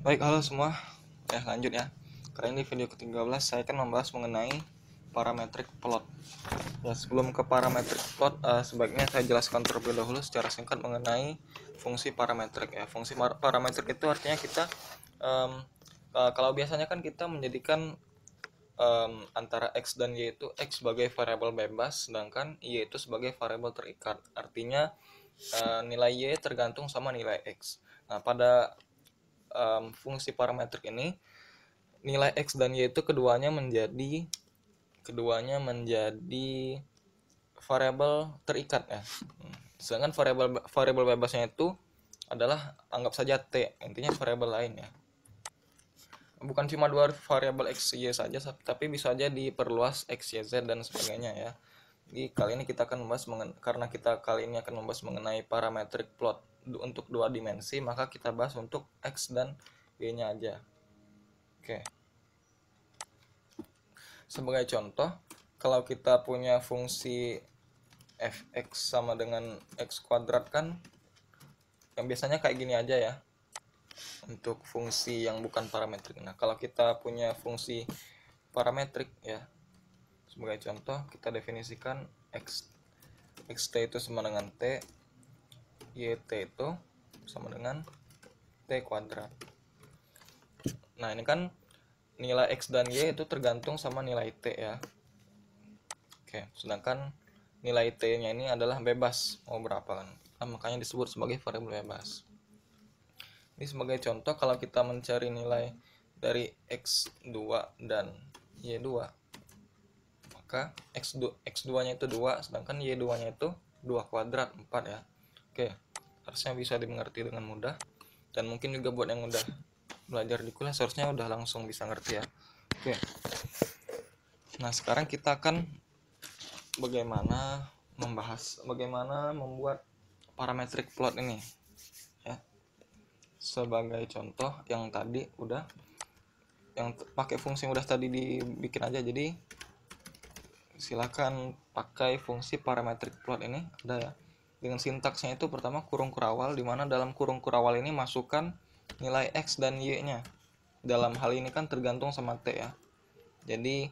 Baik, halo semua. Lanjut ya. Kali ini video ke-13 saya akan membahas mengenai parametric plot. Ya, sebelum ke parametric plot, sebaiknya saya jelaskan terlebih dahulu secara singkat mengenai fungsi parametrik ya. Fungsi parametrik itu artinya kita kalau biasanya kan kita menjadikan antara x dan y itu x sebagai variabel bebas, sedangkan y itu sebagai variabel terikat. Artinya nilai y tergantung sama nilai x. Nah, pada fungsi parametrik ini nilai x dan y itu keduanya menjadi variabel terikat ya. Sedangkan variabel bebasnya itu adalah anggap saja t, intinya variabel lain ya. Bukan cuma dua variabel x y saja, tapi bisa aja diperluas x y z dan sebagainya ya. Jadi kali ini kita akan membahas mengenai parametric plot untuk dua dimensi, maka kita bahas untuk x dan y-nya aja. Oke. Sebagai contoh, kalau kita punya fungsi fx sama dengan x kuadrat kan yang biasanya kayak gini aja ya untuk fungsi yang bukan parametrik. Nah, kalau kita punya fungsi parametrik ya, sebagai contoh kita definisikan xt itu sama dengan t, yt itu sama dengan t kuadrat. Nah, ini kan nilai x dan y itu tergantung sama nilai t ya. Oke, sedangkan nilai t-nya ini adalah bebas, mau berapa kan? Nah, makanya disebut sebagai variabel bebas. Ini sebagai contoh, kalau kita mencari nilai dari x2 dan y2, maka x2-nya itu 2, sedangkan y2-nya itu 2 kuadrat, 4 ya. Oke, harusnya bisa dimengerti dengan mudah. Dan mungkin juga buat yang udah belajar di kuliah, seharusnya udah langsung bisa ngerti ya. Oke. Nah, sekarang kita akan bagaimana membuat parametric plot ini ya. Sebagai contoh yang tadi udah pakai fungsi yang udah tadi dibikin aja, jadi silakan pakai fungsi parametric plot ini ada ya. Dengan sintaksnya itu pertama kurung kurawal, di mana dalam kurung kurawal ini masukkan nilai x dan y-nya. Dalam hal ini kan tergantung sama t ya. Jadi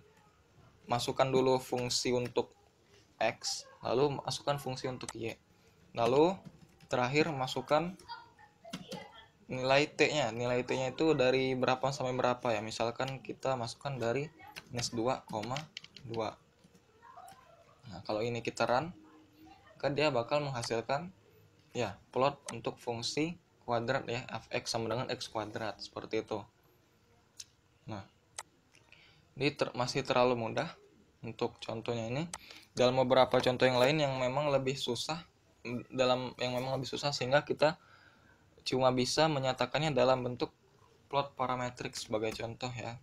masukkan dulu fungsi untuk x, lalu masukkan fungsi untuk y. Lalu terakhir masukkan nilai t-nya. Nilai t-nya itu dari berapa sampai berapa ya. Misalkan kita masukkan dari minus 2,2. Nah, kalau ini kita run, maka dia bakal menghasilkan ya plot untuk fungsi kuadrat ya, fx sama dengan x kuadrat, seperti itu. Nah, ini masih terlalu mudah untuk contohnya ini. Dalam beberapa contoh yang lain yang memang lebih susah, sehingga kita cuma bisa menyatakannya dalam bentuk plot parametrik. Sebagai contoh ya,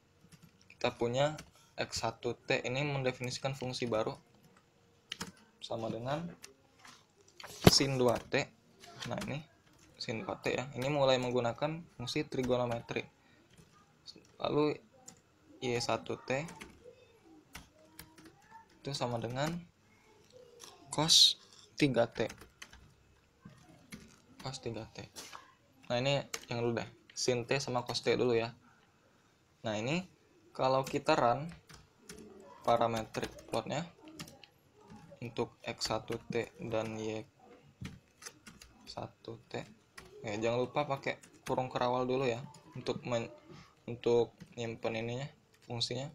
kita punya x1t ini mendefinisikan fungsi baru sama dengan sin 2t. Nah, ini sin 2t ya, ini mulai menggunakan fungsi trigonometri. Lalu y1t itu sama dengan cos 3t. Nah, ini yang dulu deh, sin t sama cos t dulu ya. Nah, ini kalau kita run parametric plotnya untuk x1t dan y1t ya, jangan lupa pakai kurung kerawal dulu ya untuk nyimpen ininya, fungsinya.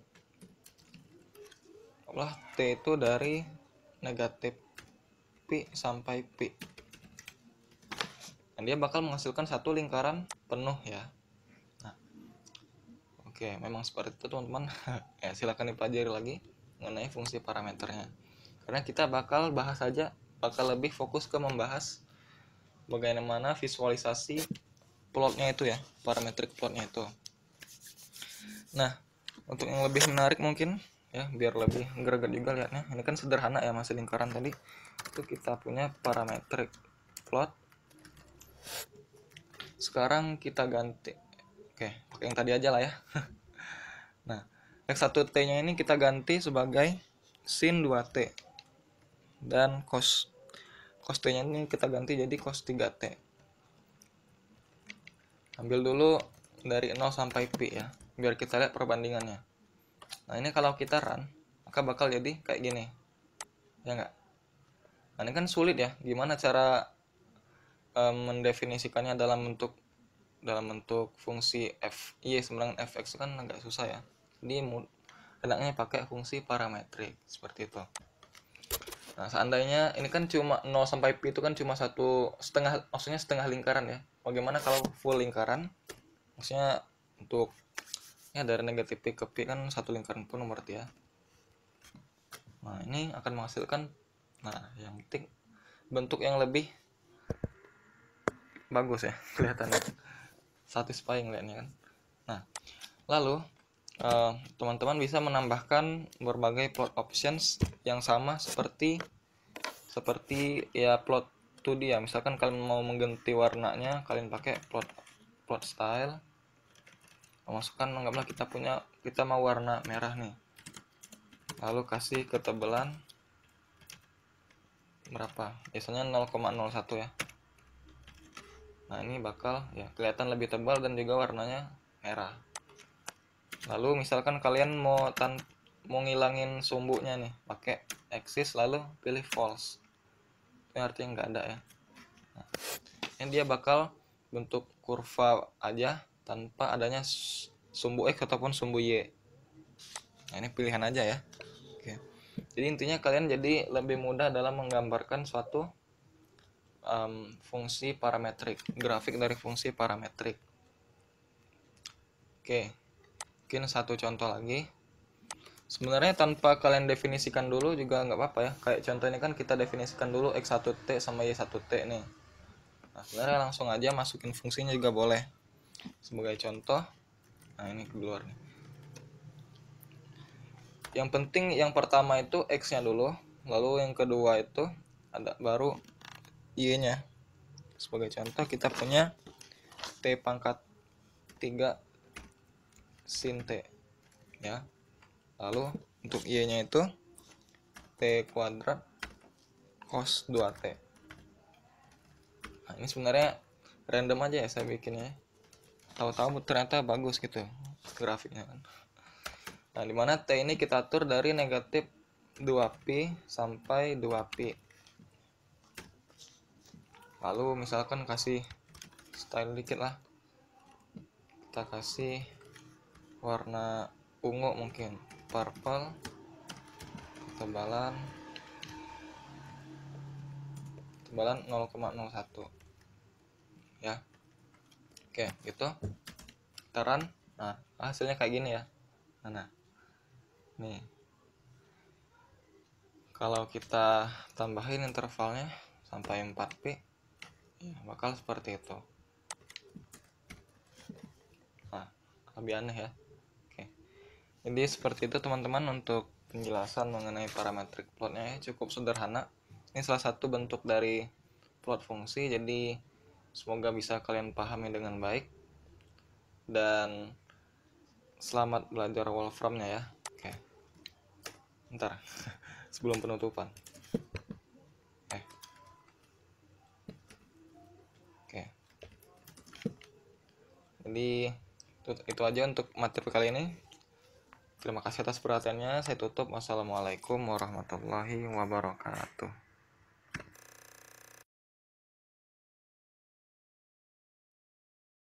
Lah, t itu dari negatif pi sampai pi. Dan dia bakal menghasilkan satu lingkaran penuh ya. Nah, oke, memang seperti itu teman-teman. Ya, silakan dipelajari lagi mengenai fungsi parameternya. Karena kita bakal lebih fokus ke membahas bagaimana visualisasi plotnya itu ya, parametric plotnya itu. Nah, untuk yang lebih menarik mungkin ya, biar lebih greget juga lihatnya. Ini kan sederhana ya, masih lingkaran tadi. Itu kita punya parametric plot. Sekarang kita ganti. Oke, pakai yang tadi aja lah ya. Nah, x1t-nya ini kita ganti sebagai sin 2t. Dan cos t-nya ini kita ganti jadi cos 3t. Ambil dulu dari 0 sampai pi ya, biar kita lihat perbandingannya. Nah ini kalau kita run, maka bakal jadi kayak gini, ya enggak? Nah ini kan sulit ya, gimana cara mendefinisikannya dalam bentuk fungsi y sama dengan fx kan agak susah ya. Jadi enaknya pakai fungsi parametrik seperti itu. Nah seandainya ini kan cuma 0 sampai pi itu kan cuma satu setengah, maksudnya setengah lingkaran ya. Bagaimana kalau full lingkaran? Maksudnya untuk ya dari negatif pi ke pi kan satu lingkaran penuh berarti ya. Nah ini akan menghasilkan, nah yang penting bentuk yang lebih bagus ya kelihatannya, satisfying lihatnya kan. Nah lalu teman-teman bisa menambahkan berbagai plot options yang sama seperti ya plot 2D ya. Misalkan kalian mau mengganti warnanya, kalian pakai plot style, masukkan, anggaplah kita mau warna merah nih, lalu kasih ketebalan berapa, biasanya 0,01 ya. Nah ini bakal ya kelihatan lebih tebal dan juga warnanya merah. Lalu misalkan kalian mau ngilangin sumbunya nih, pakai axis lalu pilih false, ini artinya nggak ada ya. Nah, ini dia bakal bentuk kurva aja tanpa adanya sumbu x ataupun sumbu y. Nah ini pilihan aja ya. Oke. Jadi intinya kalian jadi lebih mudah dalam menggambarkan suatu fungsi parametrik, grafik dari fungsi parametrik. Oke, mungkin satu contoh lagi. Sebenarnya tanpa kalian definisikan dulu juga nggak apa-apa ya. Kayak contoh ini kan kita definisikan dulu x1t sama y1t nih. Nah sebenarnya langsung aja masukin fungsinya juga boleh. Sebagai contoh, nah ini keluar nih. Yang penting yang pertama itu x-nya dulu, lalu yang kedua itu ada baru y-nya. Sebagai contoh kita punya t pangkat 3 sin t ya. Lalu untuk y-nya itu t kuadrat cos 2t. Nah, ini sebenarnya random aja ya saya bikinnya. Tahu-tahu ternyata bagus gitu grafiknya kan. Nah, dimana t ini kita atur dari negatif 2pi sampai 2pi. Lalu misalkan kasih style dikit lah. Kita kasih warna ungu mungkin, purple, tebalan 0,01 ya. Oke gitu, kita run. Nah hasilnya kayak gini ya. Nah nih kalau kita tambahin intervalnya sampai 4pi ya bakal seperti itu. Nah lebih aneh ya. Oke, jadi seperti itu teman-teman untuk penjelasan mengenai parametric plotnya ya, cukup sederhana. Ini salah satu bentuk dari plot fungsi, jadi semoga bisa kalian pahami dengan baik. Dan selamat belajar Wolframnya ya. Oke. Bentar. Sebelum penutupan. Oke. Jadi itu aja untuk materi kali ini. Terima kasih atas perhatiannya. Saya tutup. Wassalamualaikum warahmatullahi wabarakatuh.